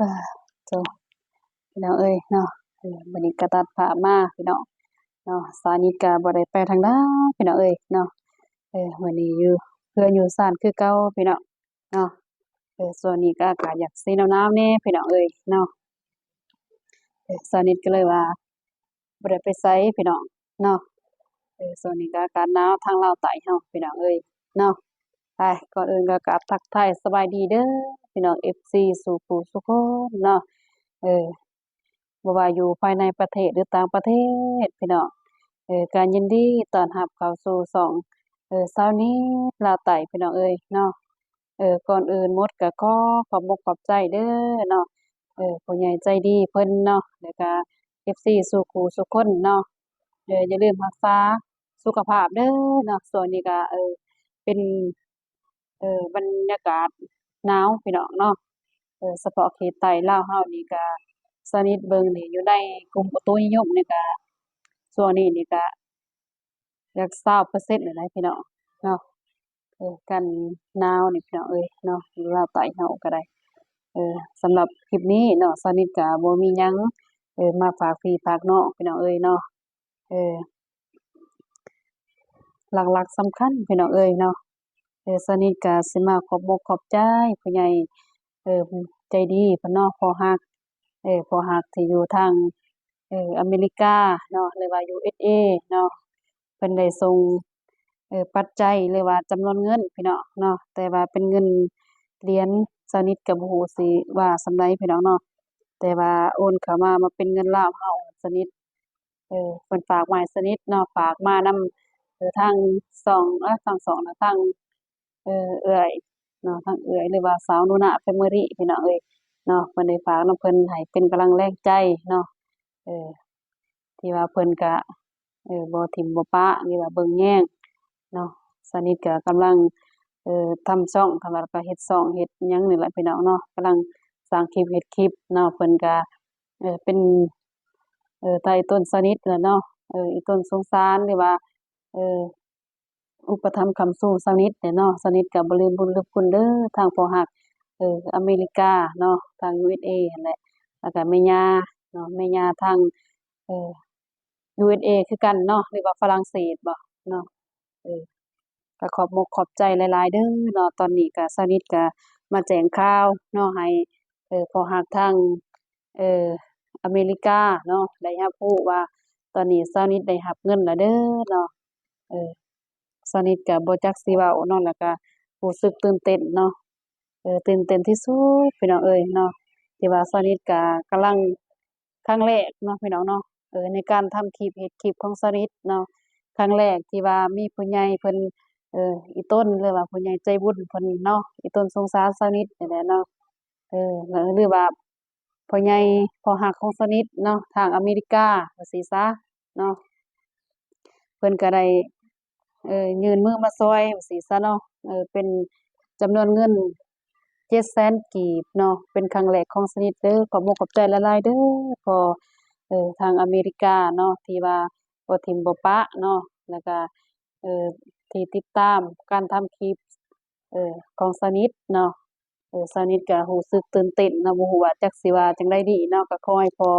อ่าโจพี่น้องเอ้ยเนาะบัดนี้ก็ตัดผ้ามาพี่น้องเนาะสานิทก็บ่ได้ไปทางใดพี่น้องเอ้ยเนาะมื้อนี้อยู่เพื่อนอยู่ซ่านคือเก่าพี่น้องเนาะส่วนนี้ก็อากาศอยากสิหนาวๆแหน่พี่น้องเอ้ยเนาะสานิทก็เลยว่าบ่ได้ไปไสพี่น้องเนาะส่วนนี้ก็อากาศหนาวทางลาวใต้เฮาพี่น้องเอ้ยเนาะไปก่อนอื่นก็กราบทักทายสบายดีเด้อพี่น้อง FC สู่ผู้สุคนเนาะเออ บ่ว่าอยู่ภายในประเทศหรือต่างประเทศพี่น้องก็ยินดีต้อนรับเข้าสู่ช่องเช้านี้ลาวใต้พี่น้องเอ้ยเนาะก่อนอื่นหมดก็ขอขอบอกขอบใจเด้อเนาะผู้ใหญ่ใจดีเพิ่นเนาะแล้วก็ FC สู่ผู้สุคนเนาะอย่าลืมรักษาสุขภาพเด้อเนาะช่วงนี้ก็เป็นบรรยากาศหนาวพี่น้องเนาะเฉพาะเขตใต้ลาวเฮานี่ก็ สนิทเบิ่งนี่อยู่ในกลุ่มอุตุนิยมนี่ก็ช่วงนี้นี่ก็อยาก20%เลยนะพี่น้องเนาะกันหนาวนี่พี่น้องเอ้ยเนาะอยู่ลาวใต้เฮาก็ได้สำหรับคลิปนี้เนาะสนิทก็บ่มีหยังมาฝากพี่ฝากน้องพี่น้องเอ้ยเนาะเออหลักๆสำคัญพี่น้องเอ้ยเนาะสนิทก็สิมาขอบอกขอบใจผู้ใหญ่ใจดีเพิ่นเนาะพอฮักที่อยู่ทางอเมริกาเนาะหรือว่า USA เนาะเพิ่นได้ส่งปัจจัยหรือว่าจำนวนเงินพี่น้องเนาะแต่ว่าเป็นเงินเหรียญสหนิทก็บ่ฮู้สิว่าส่ำใดพี่น้องเนาะแต่ว่าโอนเข้ามาเป็นเงินลาวเฮาสหนิทเพิ่นฝากมาให้สหนิทเนาะฝากมานำทางช่องทางช่องนะทางเอื้อยเนาะทางเอื้อยหรือว่าสาวนุนะ Family พี่น้องเอ้ย เนาะเพิ่นได้ฝากนำเพิ่นให้เป็นกำลังแรงใจเนาะเออที่ว่าเพิ่นก็บ่ถิ้มบ่ปะนี่ว่าเบิ่งแยงเนาะสนิทก็กำลังทำช่องทำแล้วก็เฮ็ดช่องเฮ็ดหยังนี่แหละพี่น้องเนาะกำลังสร้างคลิปเฮ็ดคลิปเนาะเพิ่นก็เป็นใต้ต้นสนิทนั่นเนาะอีต้นสงสารหรือว่าเอ่ออุปถัมภ์ค้ำสู้สนิทเนี่ยเนาะสนิทก็บ่ลืมบุญลืมคุณเด้อทางพ่อฮัก อเมริกาเนาะทาง USA นั่นแหละแล้วก็แม่ย่าเนาะแม่ย่าทางเอ่อ USA คือกันเนาะหรือว่าฝรั่งเศสบ่เนาะเออก็ขอบอกขอบใจหลายๆเด้อเนาะตอนนี้ก็สนิทก็มาแจ้งข่าวเนาะให้พ่อฮักทางเอ่ออเมริกาเนาะได้รับรู้ว่าตอนนี้สนิทได้รับเงินแล้วเด้อเนาะเออสนิทก็บ่จักสิเว้าเนาะแล้วก็รู้สึกตื่นเต้นเนาะ ตื่นเต้นที่สุดพี่น้องเอ้ยเนาะที่ว่าสนิทก็กำลังครั้งแรกเนาะพี่น้องเนาะในการทำคลิปเฮ็ดคลิปของสนิทเนาะครั้งแรกที่ว่ามีผู้ใหญ่เพิ่นอีต้นหรือว่าผู้ใหญ่ใจบุญเพิ่นเนาะอีต้นสงสารสนิทนี่แหละเนาะแล้วหรือว่าพ่อใหญ่พ่อฮักของสนิทเนาะทางอเมริกาว่าซี้ซะเนาะเพิ่นก็ได้ยื่นมือมาช่วยว่าซี้ซะเนาะเป็นจำนวนเงิน 700,000กีบเนาะเป็นครั้งแรกของสนิทเด้อขอบอกขอบใจหลายๆเด้อพอทางอเมริกาเนาะที่ว่าบ่ทิ่มบ่ปะเนาะแล้วก็เอ่อที่ติดตามการทำคลิปของสนิทเนาะสนิทก็รู้สึกตื่นเต้นเนาะบ่ฮู้ว่าจักสิว่าจั่งใดดีเนาะก็ขอให้พ่อ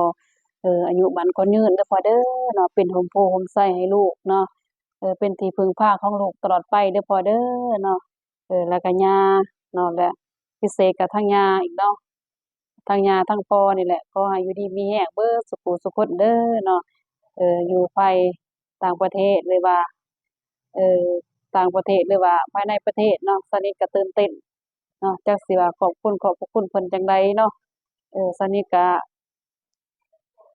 อายุหมันขอยืนเด้อพ่อเด้อเนาะเป็นร่มโพร่มไทรให้ลูกเนาะเป็นที่พึ่งพาของลูกตลอดไปเด้อพ่อเด้อเนาะแล้วก็ย่าเนาะและ พิเศษกับทางยาอีกเนาะทางยาทางพ่อนี่แหละขอให้อยู่ดีมีแรงเบิดสุขุสุขคนเด้อเนาะอยู่ภายต่างประเทศหรือว่าเอ่อต่างประเทศหรือว่าภายในประเทศเนาะสนิทก็ตื่นเต้นเนาะจักสิว่าขอบพระคุณเพิ่นจั่งใดเนาะสนิทก็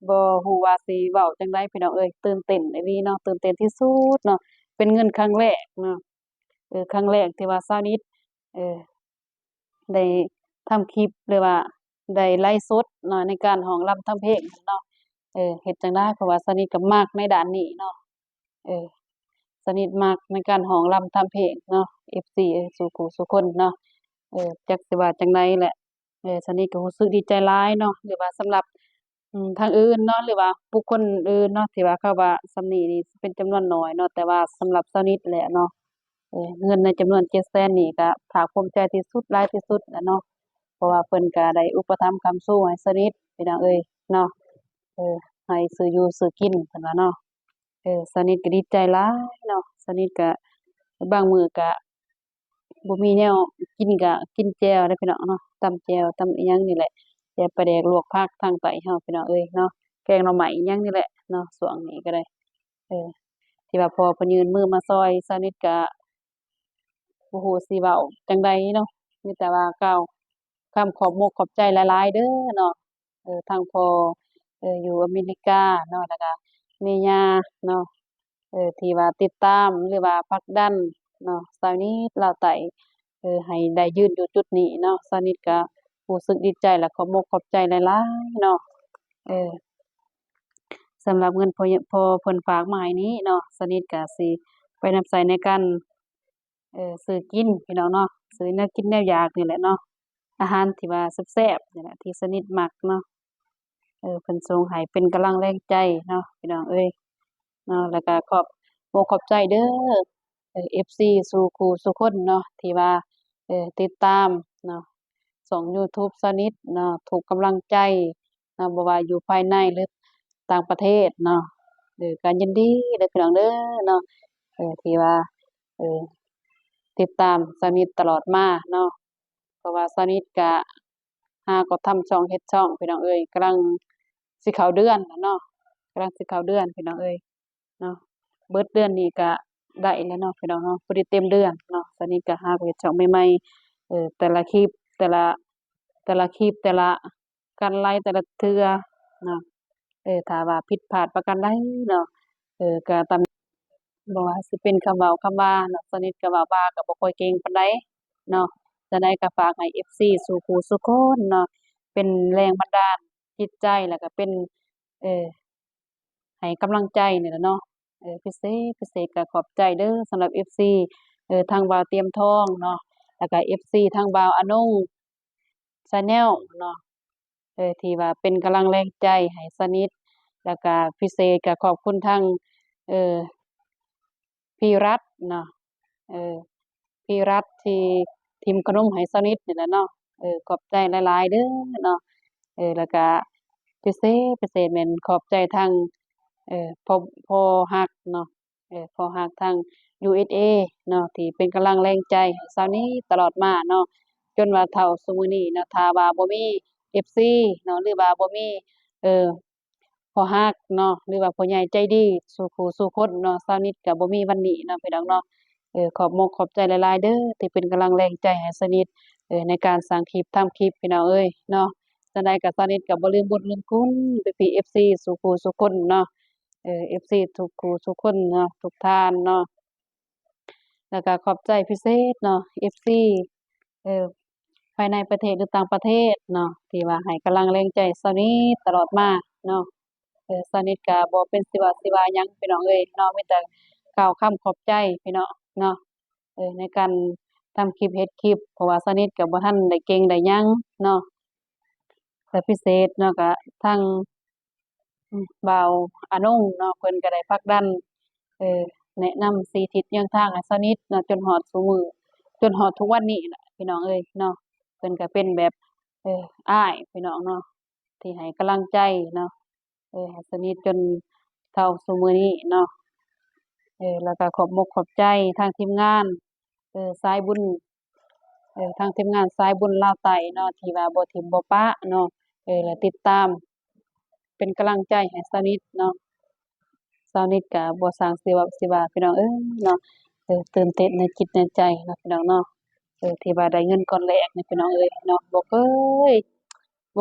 บ่ฮู้ว่าสิเว้าจั่งใดพี่น้องเอ้ยตื่นเต้นอีหลีเนาะตื่นเต้นที่สุดเนาะเป็นเงินครั้งแรกเนาะครั้งแรกที่ว่าสนิทเอ่อ ได้ทำคลิปหรือว่าได้ไลฟ์สดเนาะในการร้องรำทำเพลงเนาะเฮ็ดจั่งใดเพราะว่าสนิทก็มักในด้านนี้เนาะเออสนิทมักในการร้องรำทำเพลงเนาะ FC สุขุสุคนเนาะจักสิว่าจั่งใดแหละสนิทก็รู้สึกดีใจหลายเนาะหรือว่าสำหรับทางอื่นเนาะหรือว่าบุคคลอื่นเนาะที่ว่าเขาว่าส่ำนี้นี่เป็นจำนวนน้อยเนาะแต่ว่าสำหรับสนิทแหละเนาะเงินในจำนวน700,000นี่ก็ภาคภูมิใจที่สุดหลายที่สุดแหละเนาะ เพราะว่าเพิ่นก็ได้อุปถัมภ์ค้ำสู้ให้สนิทพี่น้องเอ้ยเนาะเออให้ซื้ออยู่ซื้อกินเพิ่นว่าเนาะสนิทก็ดีใจหลายเนาะสนิทก็บางมื้อก็บ่มีแนวกินก็กินแจ่วเด้อพี่น้องเนาะตำแจ่วตำอิหยังนี่แหละแจ่วปลาแดกลวกผักทางใต้เฮาพี่น้องเอ้ยเนาะแกงหน่อไม้อิหยังนี่แหละเนาะช่วงนี้ก็ได้เออที่ว่าพ่อเพิ่นยื่นมือมาซอยสนิทก็ บ่ฮู้สิเว้าจั่งใดเนาะมีแต่ว่ากล่าวคำขอบมกขอบใจหลายๆเด้อเนาะทางพ่ออยู่อเมริกาเนาะแล้วก็แม่ย่าเนาะที่ว่าติดตามหรือว่าผลักดันเนาะสาวนิดลาวใต้ให้ได้ยืนอยู่จุดนี้เนาะสาวนิดก็รู้สึกดีใจและขอบมกขอบใจหลายๆเนาะเออ สำหรับเงินพอเพิ่นฝากมาให้นี้เนาะสนิทก็สิไปนำใช้ในการซื้อกินพี่น้องเนาะซื้อแนวกินแนวอยากนี่แหละเนาะอาหารที่ว่าแซ่บๆนี่แหละที่สนิทมักเนาะเพิ่นส่งให้เป็นกำลังแรงใจเนาะพี่น้องเอ้ยเนาะแล้วก็ขอบอกขอบใจเด้อFC สู่คู่สู่คนเนาะที่ว่าติดตามเนาะช่องยูทูบสนิทเนาะทุกกำลังใจเนาะบ่ว่าอยู่ภายในหรือต่างประเทศเนาะก็ยินดีเด้อพี่น้องเด้อเนาะที่ว่าเอ่อติดตามสนิทตลอดมาเนาะเพราะว่าสนิทก็ก็ทำช่องเฮ็ดช่องพี่น้องเอ้ยกำลังสิเข้าเดือนแล้วเนาะกำลังสิเข้าเดือนพี่น้องเอ้ยเนาะเบิดเดือนนี้ก็ได้แล้วเนาะพี่น้องเนาะพอดีเต็มเดือนเนาะสนิทก็หาเฮ็ดช่องใหม่ๆแต่ละคลิปแต่ละแต่ละการไลฟ์แต่ละเทื่อเนาะถ้าว่าผิดพลาดประการใดเนาะก็ตาม บ่ว่าสิเป็นคำเว้าคำว่าเนาะสนิทก็เว้าว่าก็บ่ค่อยเก่งปานใดเนาะจั่งใดก็ฝากให้ FC สู่ผู้สู่คนเนาะเป็นแรงบันดาลจิตใจแล้วก็เป็นเอ่อให้กำลังใจนี่ล่ะเนาะพิเศษก็ขอบใจเด้อสำหรับ FC ทางบ่าวเตรียมทองเนาะแล้วก็ FC ทางบ่าวอนง Channel เนาะที่ว่าเป็นกำลังแรงใจให้สนิทแล้วก็พิเศษก็ขอบคุณทางเอ่อ พี่รัฐเนาะเออพี่รัฐที่ทิมขนมให้สนิทนี่แหละเนาะขอบใจหลายๆเด้อเนาะแล้วก็พิเศษแม่นขอบใจทางพ่อฮักเนาะพ่อฮักทาง USA เนาะที่เป็นกำลังแรงใจให้เซานี้ตลอดมาเนาะจนว่าเฒ่าซุมื้อนี้เนาะถ้าว่าบ่มี FC เนาะหรือว่าบ่มีเอ่อ พ่อฮักเนาะหรือว่าพ่อใหญ่ใจดีสู่ผู้สู่คนเนาะเช้านิดก็บ่มีวันนี้เนาะพี่น้องเนาะขอบมกขอบใจหลายๆเด้อที่เป็นกำลังแรงใจให้สนิทในการสร้างคลิปทำคลิปพี่น้องเอ้ยเนาะจั่งใดก็สนิทก็บ่ลืมบุญลืมคุณพี่ๆ FC สู่ผู้สู่คนเนาะFC ทุกคู่ทุกคนเนาะทุกท่านเนาะแล้วก็ขอบใจพิเศษเนาะ FC เอ่อภายในประเทศหรือต่างประเทศเนาะที่ว่าให้กำลังแรงใจเช้านี้ตลอดมาเนาะ สนิทก็บ่เป็นสิว่าหยังพี่น้องเอ้ยเนาะมีแต่กล่าวคำขอบใจพี่น้องเนาะในการทำคลิปเฮ็ดคลิปเพราะว่าสนิทก็บ่ทันได้เก่งได้หยังเนาะแต่พิเศษเนาะก็ทางบ่าวอานุ่งเนาะเพิ่นก็ได้ผลักดันเอ่อแนะนำ4ทิศแนวทางให้สนิทเนาะจนฮอดซุมื้อจนฮอดทุกวันนี้ล่ะพี่น้องเอ้ยเนาะเพิ่นก็เป็นแบบอ้ายพี่น้องเนาะที่ให้กำลังใจเนาะ ให้สนิทจนเท่าซุมื้อนี้เนาะแล้วก็ขอบมกขอบใจทางทีมงานสายบุญทางทีมงานสายบุญลาวใต้เนาะที่ว่าบ่ถิ้มบ่ปะเนาะและติดตามเป็นกำลังใจให้สนิทเนาะสาวนิทก็บ่สร้างสิว่าพี่น้องเอ้ยเนาะตื่นเต้นในจิตในใจเนาะพี่น้องเนาะที่ว่าได้เงินก้อนแรกนี่พี่น้องเอ้ยเนาะย บ่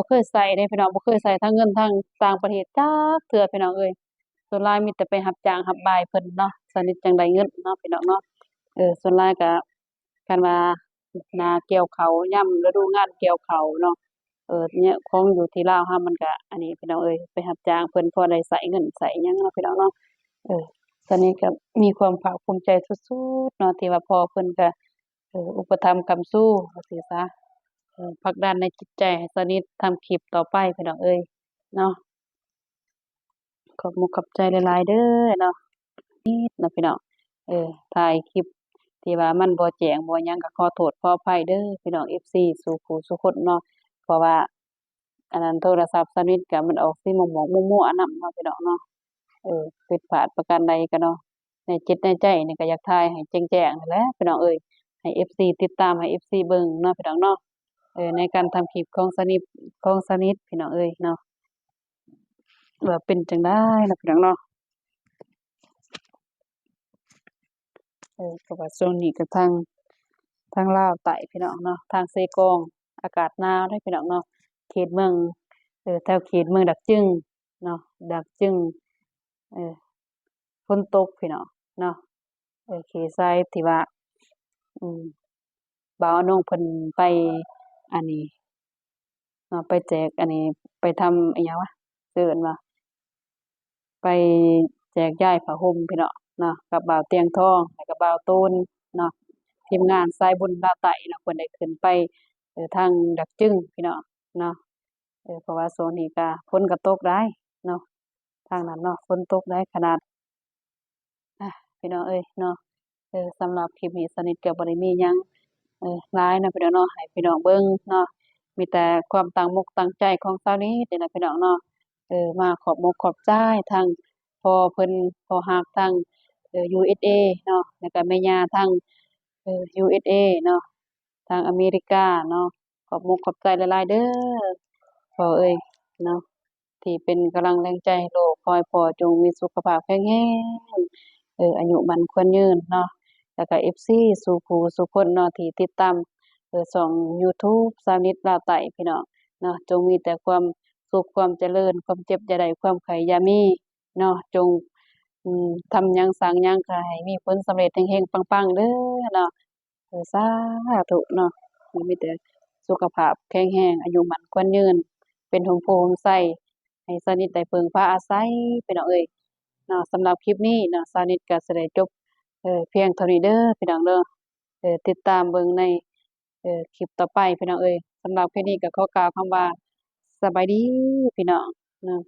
เคยใช้เด้พี่น้องบ่เคยใช้ทั้งเงินทั้งต่างประเทศจักเทื่อพี่น้องเอ้ยส่วนหลายมีแต่ไปรับจ้างรับบายเพิ่นเนาะสนิทจั่งได้เงินเนาะพี่น้องเนาะส่วนหลายก็คันว่าหน้าเกี่ยวข้าวยามฤดูงานเกี่ยวข้าวเนาะเนี่ยของอยู่ที่ลาวเรามันก็อันนี้พี่น้องเอ้ยไปรับจ้างเพิ่นพอได้ใช้เงินใช้หยังเนาะพี่น้องเนาะเออตอนนี้ก็มีความภาคภูมิใจสุดๆเนาะที่ว่าพ่อเพิ่นก็อุปถัมภ์ค้ำสู้ว่าซี้ซะ ผลักดันในจิตใจให้สนิททำคลิปต่อไปพี่น้องเอ้ยเนาะขอบมุกขอบใจหลายๆเด้อเนาะนิดเนาะพี่น้องถ่ายคลิป ที่ว่ามันบ่แจ้งบ่หยังก็ขอโทษขออภัยเด้อพี่น้อง FC สู่ผู้สู่คนเนาะเพราะว่าอันนั้นโทรศัพท์สนิทก็มันออกสิหม่องๆมั่วๆนำเนาะพี่น้องเนาะผิดพลาดประการใดก็เนาะในจิตในใจนี่ก็อยากถ่ายให้แจ้งๆนั่นแหละพี่น้องเอ้ยให้ FC ติดตามให้ FC เบิ่งเนาะพี่น้องเนาะในการทำคลิปของสนิทพี่น้องเอ้ยเนาะว่าเป็นจั่งใดล่ะพี่น้องเนาะเพราะว่าช่วงนี้ก็ทางลาวใต้พี่น้องเนาะทางเซกองอากาศหนาวเด้อพี่น้องเนาะเขตเมืองแถวเขตเมืองดักจึงเนาะดักจึงเออฝนตกพี่น้องเนาะเขตทรายที่ว่าอืมบ่าวอนงเพิ่นไปอันนี้เนาะไปแจกอันนี้ไปทำอิหยังวะชื่อเอิ้นว่าไปแจกจ่ายผ้าห่มพี่น้องเนาะกับบ่าวเตียงทองแล้วก็บ่าวตูนเนาะทีมงานสายบุญลาวใต้เนาะเพิ่นได้ขึ้นไปทางดักจึงพี่น้องเนาะเพราะว่าช่วงนี้ก็ฝนก็ตกหลายเนาะทางนั้นเนาะฝนตกหลายขนาดอาพี่น้องเอ้ยเนาะสำหรับคลิปนี้สนิทก็บ่ได้มีหยังหลายนะพี่น้องเนาะให้พี่น้องเบิ่งเนาะมีแต่ความตั้งมกตั้งใจของสาวนี้นี่แหละพี่น้องเนาะมาขอบอกขอบใจทางพ่อเพิ่นพ่อฮักทางUSA เนาะแล้วก็แม่ย่าทางUSA เนาะทางอเมริกาเนาะขอบมกขอบใจหลายๆเด้อพ่อเอ้ยเนาะที่เป็นกำลังแรงใจให้ลูกขอให้พ่อจงมีสุขภาพแข็งแรงอายุมั่นขวัญยืนเนาะแล้วก็ FC สู่ผู้สู่คนเนาะที่ติดตามช่องยูทูบสาวนิดลาวใต้พี่น้องเนาะจงมีแต่ความสุขความเจริญความเจ็บอย่าได้ความไข้อย่ามีเนาะจงทำหยังสร้างหยังก็ให้มีผลสำเร็จเฮงๆปังๆเด้อเนาะสาธุเนาะมีแต่สุขภาพแข็งแรงอายุมั่นขวัญยืนเป็นร่มโพร่มไสให้สาวนิทได้พึ่งพาอาศัยพี่น้องเอ้ยเนาะสำหรับคลิปนี้เนาะสาวนิทก็สิได้จบเพียงเท่านี้เด้อพี่น้องเด้อติดตามเบิ่งในคลิปต่อไปพี่น้องเอ้ยสำหรับคลิปนี้ก็ขอกล่าวคำว่าสบายดีพี่น้องเนาะ